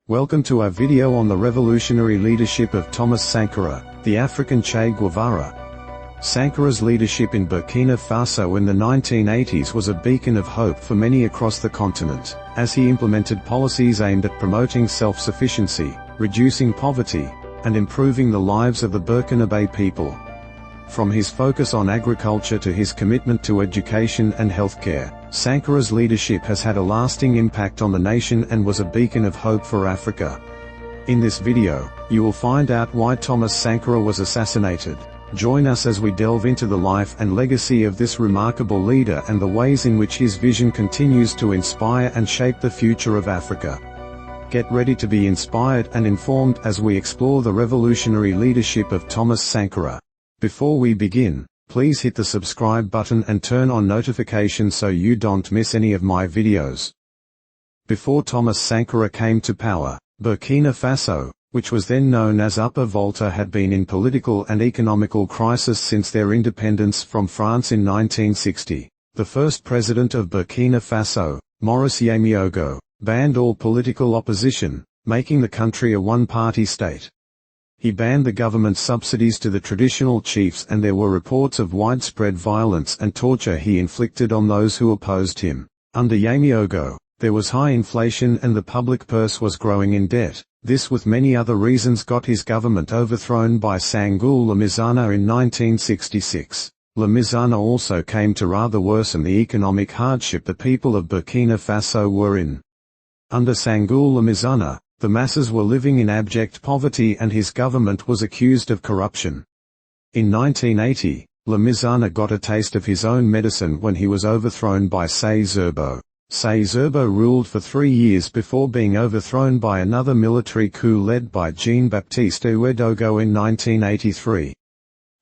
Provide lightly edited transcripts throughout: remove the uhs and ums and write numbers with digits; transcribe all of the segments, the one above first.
Welcome to our video on the revolutionary leadership of Thomas Sankara, the African Che Guevara. Sankara's leadership in Burkina Faso in the 1980s was a beacon of hope for many across the continent, as he implemented policies aimed at promoting self-sufficiency, reducing poverty, and improving the lives of the Burkinabe people. From his focus on agriculture to his commitment to education and healthcare, Sankara's leadership has had a lasting impact on the nation and was a beacon of hope for Africa. In this video, you will find out why Thomas Sankara was assassinated. Join us as we delve into the life and legacy of this remarkable leader and the ways in which his vision continues to inspire and shape the future of Africa. Get ready to be inspired and informed as we explore the revolutionary leadership of Thomas Sankara. Before we begin, please hit the subscribe button and turn on notifications so you don't miss any of my videos. Before Thomas Sankara came to power, Burkina Faso, which was then known as Upper Volta, had been in political and economical crisis since their independence from France in 1960. The first president of Burkina Faso, Maurice Yamiogo, banned all political opposition, making the country a one-party state. He banned the government's subsidies to the traditional chiefs, and there were reports of widespread violence and torture he inflicted on those who opposed him. Under Yamiogo, there was high inflation and the public purse was growing in debt. This, with many other reasons, got his government overthrown by Sangoul Lamizana in 1966. Lamizana also came to rather worsen the economic hardship the people of Burkina Faso were in. Under Sangoul Lamizana, the masses were living in abject poverty and his government was accused of corruption. In 1980, Lamizana got a taste of his own medicine when he was overthrown by Say Zerbo. Say Zerbo ruled for 3 years before being overthrown by another military coup led by Jean-Baptiste Ouedogo in 1983.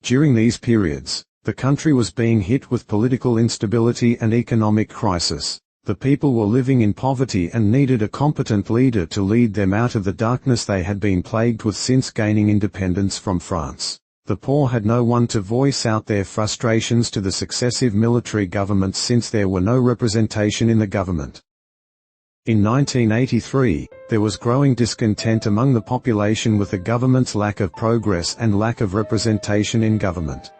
During these periods, the country was being hit with political instability and economic crisis. The people were living in poverty and needed a competent leader to lead them out of the darkness they had been plagued with since gaining independence from France. The poor had no one to voice out their frustrations to the successive military governments since there were no representation in the government. In 1983, there was growing discontent among the population with the government's lack of progress and lack of representation in government.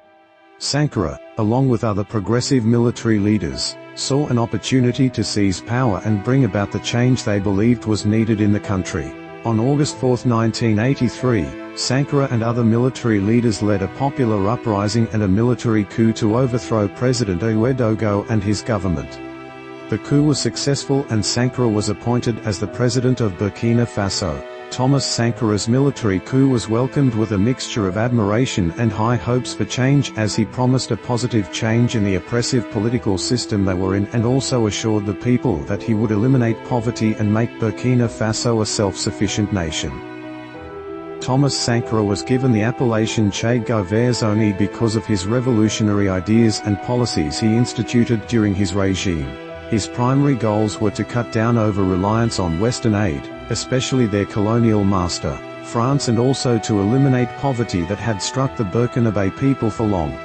Sankara, along with other progressive military leaders, saw an opportunity to seize power and bring about the change they believed was needed in the country. On August 4, 1983, Sankara and other military leaders led a popular uprising and a military coup to overthrow President Ouedogo and his government. The coup was successful and Sankara was appointed as the president of Burkina Faso. Thomas Sankara's military coup was welcomed with a mixture of admiration and high hopes for change, as he promised a positive change in the oppressive political system they were in and also assured the people that he would eliminate poverty and make Burkina Faso a self-sufficient nation. Thomas Sankara was given the appellation Che Guevara because of his revolutionary ideas and policies he instituted during his regime. His primary goals were to cut down over-reliance on Western aid, especially their colonial master, France, and also to eliminate poverty that had struck the Burkinabe people for long.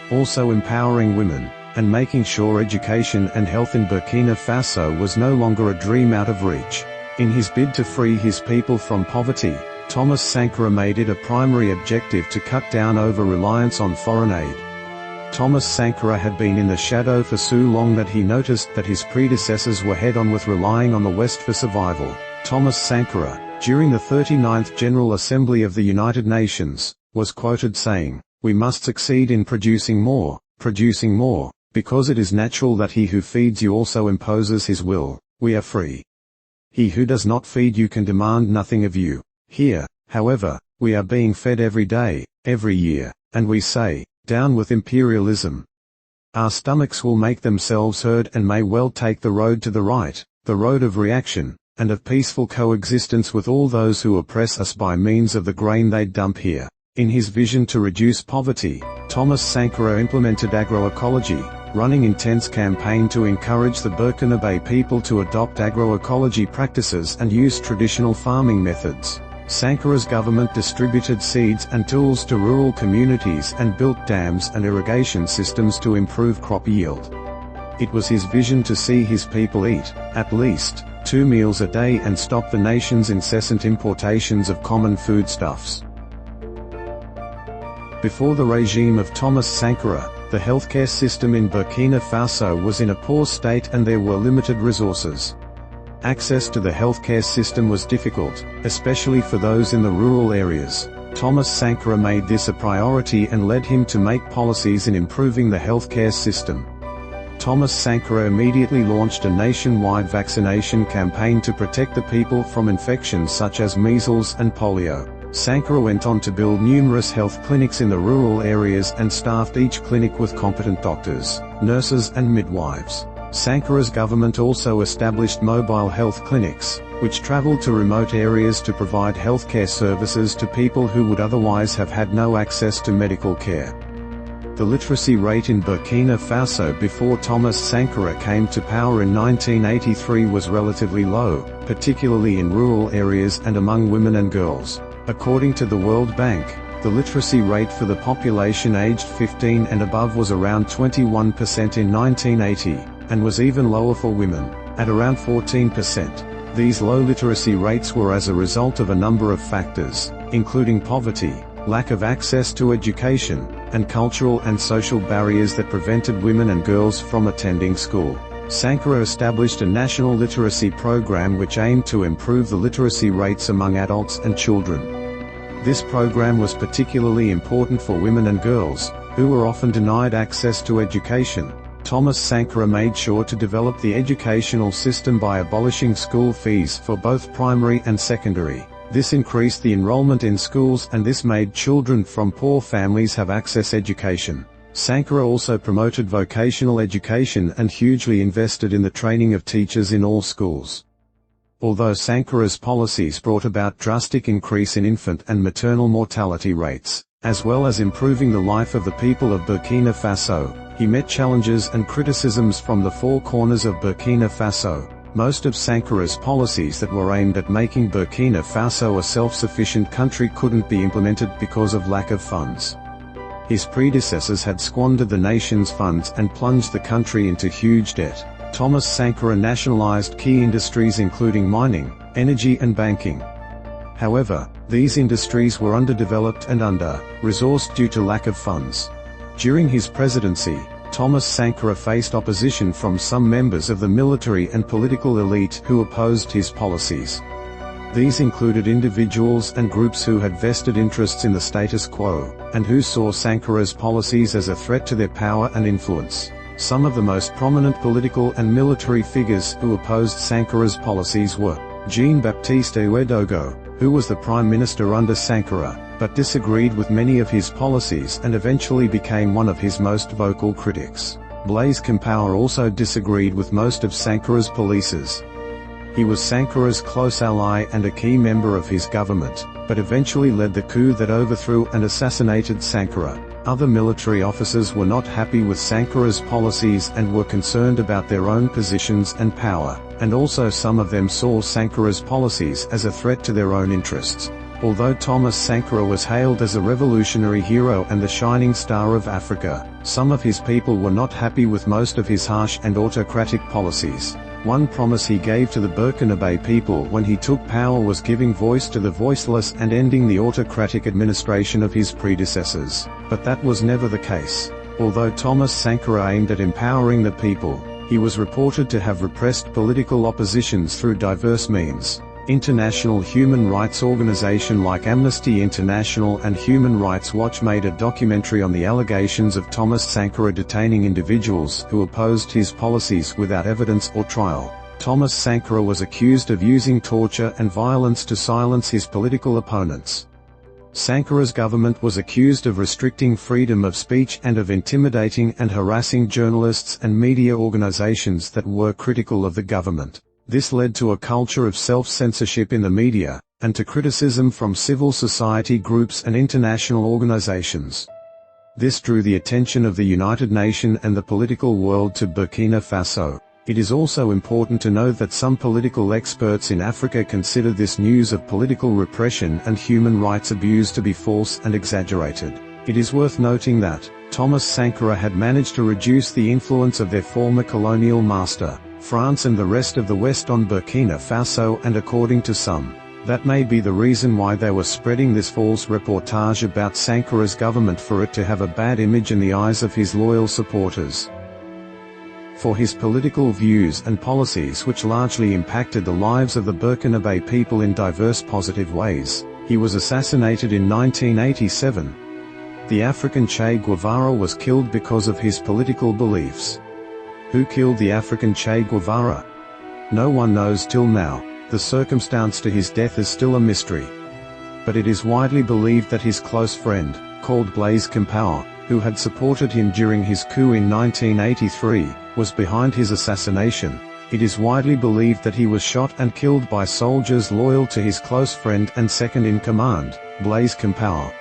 Also empowering women, and making sure education and health in Burkina Faso was no longer a dream out of reach. In his bid to free his people from poverty, Thomas Sankara made it a primary objective to cut down over-reliance on foreign aid. Thomas Sankara had been in the shadow for so long that he noticed that his predecessors were head-on with relying on the West for survival. Thomas Sankara, during the 39th General Assembly of the United Nations, was quoted saying, "We must succeed in producing more, because it is natural that he who feeds you also imposes his will. We are free. He who does not feed you can demand nothing of you. Here, however, we are being fed every day, every year, and we say, down with imperialism. Our stomachs will make themselves heard and may well take the road to the right, the road of reaction, and of peaceful coexistence with all those who oppress us by means of the grain they dump here." In his vision to reduce poverty, Thomas Sankara implemented agroecology, running intense campaign to encourage the Burkinabe people to adopt agroecology practices and use traditional farming methods. Sankara's government distributed seeds and tools to rural communities and built dams and irrigation systems to improve crop yield. It was his vision to see his people eat, at least, 2 meals a day and stop the nation's incessant importations of common foodstuffs. Before the regime of Thomas Sankara, the healthcare system in Burkina Faso was in a poor state and there were limited resources. Access to the healthcare system was difficult, especially for those in the rural areas. Thomas Sankara made this a priority and led him to make policies in improving the healthcare system. Thomas Sankara immediately launched a nationwide vaccination campaign to protect the people from infections such as measles and polio. Sankara went on to build numerous health clinics in the rural areas and staffed each clinic with competent doctors, nurses and midwives. Sankara's government also established mobile health clinics, which traveled to remote areas to provide healthcare services to people who would otherwise have had no access to medical care. The literacy rate in Burkina Faso before Thomas Sankara came to power in 1983 was relatively low, particularly in rural areas and among women and girls. According to the World Bank, the literacy rate for the population aged 15 and above was around 21% in 1980, and was even lower for women, at around 14%. These low literacy rates were as a result of a number of factors, including poverty, lack of access to education, and cultural and social barriers that prevented women and girls from attending school. Sankara established a national literacy program which aimed to improve the literacy rates among adults and children. This program was particularly important for women and girls, who were often denied access to education. Thomas Sankara made sure to develop the educational system by abolishing school fees for both primary and secondary. This increased the enrollment in schools and this made children from poor families have access to education. Sankara also promoted vocational education and hugely invested in the training of teachers in all schools. Although Sankara's policies brought about drastic increase in infant and maternal mortality rates, as well as improving the life of the people of Burkina Faso, he met challenges and criticisms from the four corners of Burkina Faso. Most of Sankara's policies that were aimed at making Burkina Faso a self-sufficient country couldn't be implemented because of lack of funds. His predecessors had squandered the nation's funds and plunged the country into huge debt. Thomas Sankara nationalized key industries including mining, energy and banking. However, these industries were underdeveloped and under-resourced due to lack of funds. During his presidency, Thomas Sankara faced opposition from some members of the military and political elite who opposed his policies. These included individuals and groups who had vested interests in the status quo, and who saw Sankara's policies as a threat to their power and influence. Some of the most prominent political and military figures who opposed Sankara's policies were Jean-Baptiste Ouedogo, who was the prime minister under Sankara, but disagreed with many of his policies and eventually became one of his most vocal critics. Blaise Compaoré also disagreed with most of Sankara's policies. He was Sankara's close ally and a key member of his government, but eventually led the coup that overthrew and assassinated Sankara. Other military officers were not happy with Sankara's policies and were concerned about their own positions and power, and also some of them saw Sankara's policies as a threat to their own interests. Although Thomas Sankara was hailed as a revolutionary hero and the shining star of Africa, some of his people were not happy with most of his harsh and autocratic policies. One promise he gave to the Burkinabe people when he took power was giving voice to the voiceless and ending the autocratic administration of his predecessors. But that was never the case. Although Thomas Sankara aimed at empowering the people, he was reported to have repressed political oppositions through diverse means. International human rights organizations like Amnesty International and Human Rights Watch made a documentary on the allegations of Thomas Sankara detaining individuals who opposed his policies without evidence or trial. Thomas Sankara was accused of using torture and violence to silence his political opponents. Sankara's government was accused of restricting freedom of speech and of intimidating and harassing journalists and media organizations that were critical of the government. This led to a culture of self-censorship in the media, and to criticism from civil society groups and international organizations. This drew the attention of the United Nations and the political world to Burkina Faso. It is also important to note that some political experts in Africa consider this news of political repression and human rights abuse to be false and exaggerated. It is worth noting that Thomas Sankara had managed to reduce the influence of their former colonial master, France and the rest of the West on Burkina Faso, and according to some, that may be the reason why they were spreading this false reportage about Sankara's government, for it to have a bad image in the eyes of his loyal supporters. For his political views and policies, which largely impacted the lives of the Burkinabe people in diverse positive ways, he was assassinated in 1987. The African Che Guevara was killed because of his political beliefs. Who killed the African Che Guevara? No one knows till now. The circumstance to his death is still a mystery. But it is widely believed that his close friend, called Blaise Compaoré, who had supported him during his coup in 1983, was behind his assassination. It is widely believed that he was shot and killed by soldiers loyal to his close friend and second-in-command, Blaise Compaoré.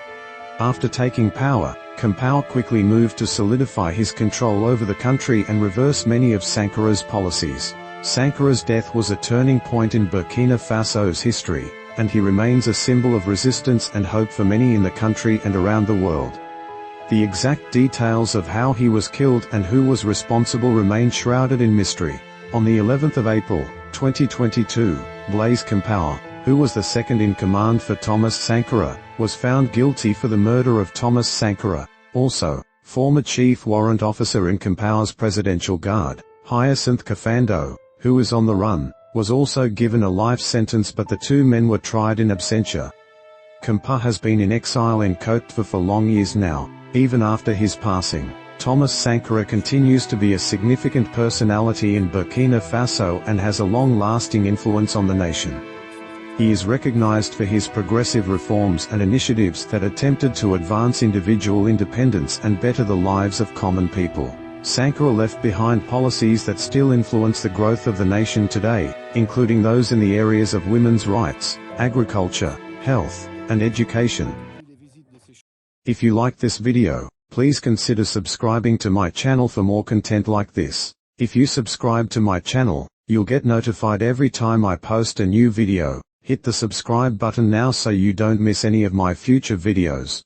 After taking power, Compaoré quickly moved to solidify his control over the country and reverse many of Sankara's policies. Sankara's death was a turning point in Burkina Faso's history, and he remains a symbol of resistance and hope for many in the country and around the world. The exact details of how he was killed and who was responsible remain shrouded in mystery. On the 11th of April, 2022, Blaise Compaoré, who was the second-in-command for Thomas Sankara, was found guilty for the murder of Thomas Sankara. Also, former chief warrant officer in Compaoré's presidential guard, Hyacinthe Kafando, who is on the run, was also given a life sentence, but the two men were tried in absentia. Compaoré has been in exile in Côte d'Ivoire for long years now. Even after his passing, Thomas Sankara continues to be a significant personality in Burkina Faso and has a long-lasting influence on the nation. He is recognized for his progressive reforms and initiatives that attempted to advance individual independence and better the lives of common people. Sankara left behind policies that still influence the growth of the nation today, including those in the areas of women's rights, agriculture, health, and education. If you like this video, please consider subscribing to my channel for more content like this. If you subscribe to my channel, you'll get notified every time I post a new video. Hit the subscribe button now so you don't miss any of my future videos.